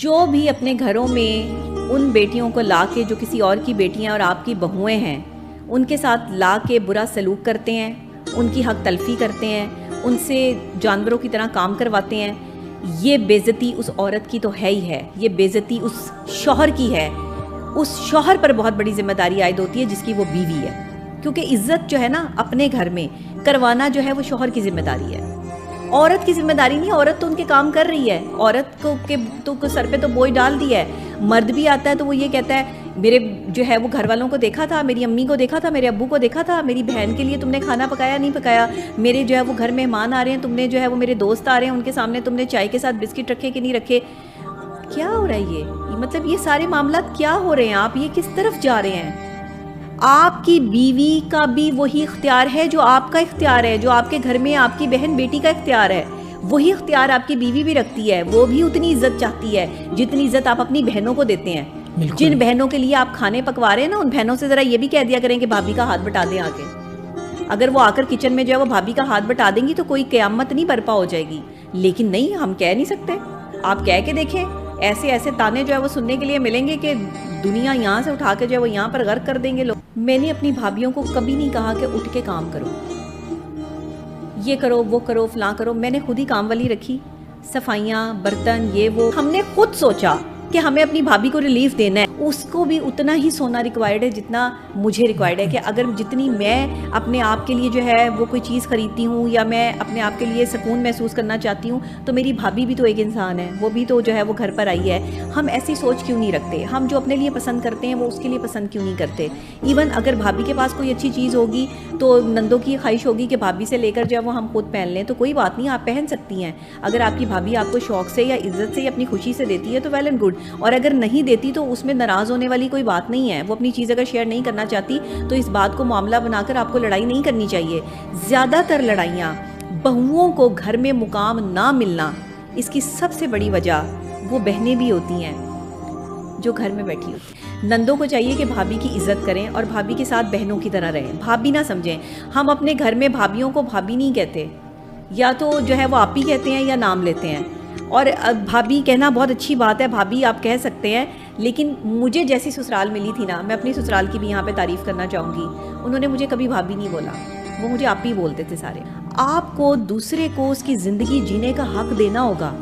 جو بھی اپنے گھروں میں ان بیٹیوں کو لا کے جو کسی اور کی بیٹیاں اور آپ کی بہویں ہیں ان کے ساتھ لا کے برا سلوک کرتے ہیں، ان کی حق تلفی کرتے ہیں، ان سے جانوروں کی طرح کام کرواتے ہیں، یہ بے عزتی اس عورت کی تو ہے ہی ہے، یہ بے عزتی اس شوہر کی ہے. اس شوہر پر بہت بڑی ذمہ داری عائد ہوتی ہے جس کی وہ بیوی ہے، کیونکہ عزت جو ہے نا اپنے گھر میں کروانا جو ہے وہ شوہر کی ذمہ داری ہے، عورت کی ذمہ داری نہیں. عورت تو ان کے کام کر رہی ہے، عورت کو تو سر پہ تو بوجھ ڈال دیا ہے. مرد بھی آتا ہے تو وہ یہ کہتا ہے میرے جو ہے وہ گھر والوں کو دیکھا تھا، میری امی کو دیکھا تھا، میرے ابو کو دیکھا تھا، میری بہن کے لیے تم نے کھانا پکایا نہیں پکایا، میرے جو ہے وہ گھر مہمان آ رہے ہیں، تم نے جو ہے وہ میرے دوست آ رہے ہیں ان کے سامنے تم نے چائے کے ساتھ بسکٹ رکھے کہ نہیں رکھے. کیا ہو رہا ہے یہ مطلب یہ سارے معاملات کیا ہو رہے ہیں؟ آپ یہ کس طرف جا رہے ہیں؟ آپ کی بیوی کا بھی وہی اختیار ہے جو آپ کا اختیار ہے، جو آپ کے گھر میں آپ کی بہن بیٹی کا اختیار ہے، وہی اختیار آپ کی بیوی بھی رکھتی ہے. وہ بھی اتنی عزت چاہتی ہے جتنی عزت آپ اپنی بہنوں کو دیتے ہیں. جن بہنوں کے لیے آپ کھانے پکوا رہے ہیں نا، ان بہنوں سے ذرا یہ بھی کہہ دیا کریں کہ بھابھی کا ہاتھ بٹا دیں آ کے. اگر وہ آ کر کچن میں جو ہے وہ بھابھی کا ہاتھ بٹا دیں گی تو کوئی قیامت نہیں برپا ہو جائے گی. لیکن نہیں، ہم کہہ نہیں سکتے. آپ کہہ کے دیکھیں، ایسے ایسے تانے جو ہے وہ سننے کے لیے ملیں گے کہ دنیا یہاں سے اٹھا کے جو ہے وہ یہاں پر غرق کر دیں گے لوگ. میں نے اپنی بھابھیوں کو کبھی نہیں کہا کہ اٹھ کے کام کرو، یہ کرو وہ کرو فلاں کرو. میں نے خود ہی کام والی رکھی، صفائیاں برتن یہ وہ. ہم نے خود سوچا کہ ہمیں اپنی بھابھی کو ریلیف دینا ہے. اس کو بھی اتنا ہی سونا ریکوائرڈ ہے جتنا مجھے ریکوائرڈ ہے، کہ اگر جتنی میں اپنے آپ کے لیے جو ہے وہ کوئی چیز خریدتی ہوں یا میں اپنے آپ کے لیے سکون محسوس کرنا چاہتی ہوں، تو میری بھابھی بھی تو ایک انسان ہے، وہ بھی تو جو ہے وہ گھر پر آئی ہے. ہم ایسی سوچ کیوں نہیں رکھتے؟ ہم جو اپنے لیے پسند کرتے ہیں وہ اس کے لیے پسند کیوں نہیں کرتے؟ ایون اگر بھابھی کے پاس کوئی اچھی چیز ہوگی تو نندوں کی خواہش ہوگی کہ بھابھی سے لے کر جو ہے وہ ہم خود پہن لیں، تو کوئی بات نہیں، آپ پہن سکتی ہیں. اگر آپ کی بھابھی آپ کو شوق سے یا عزت سے یا اپنی خوشی سے دیتی ہے تو ویل اینڈ گڈ، اور اگر نہیں دیتی تو اس میں ناراض ہونے والی کوئی بات نہیں ہے. وہ اپنی چیز اگر شیئر نہیں کرنا چاہتی تو اس بات کو معاملہ بنا کر آپ کو لڑائی نہیں کرنی چاہیے. زیادہ تر لڑائیاں بہوؤں کو گھر میں مقام نہ ملنا، اس کی سب سے بڑی وجہ وہ بہنیں بھی ہوتی ہیں جو گھر میں بیٹھی ہوتی. نندوں کو چاہیے کہ بھابھی کی عزت کریں اور بھابھی کے ساتھ بہنوں کی طرح رہیں، بھابھی نہ سمجھیں. ہم اپنے گھر میں بھابھیوں کو بھابھی نہیں کہتے، یا تو جو ہے وہ آپ ہی کہتے ہیں یا نام لیتے ہیں. اور بھابھی کہنا بہت اچھی بات ہے، بھابھی آپ کہہ سکتے ہیں، لیکن مجھے جیسی سسرال ملی تھی نا، میں اپنی سسرال کی بھی یہاں پہ تعریف کرنا چاہوں گی، انہوں نے مجھے کبھی بھابھی نہیں بولا، وہ مجھے آپ ہی بولتے تھے سارے. آپ کو دوسرے کو اس کی زندگی جینے کا حق دینا ہوگا.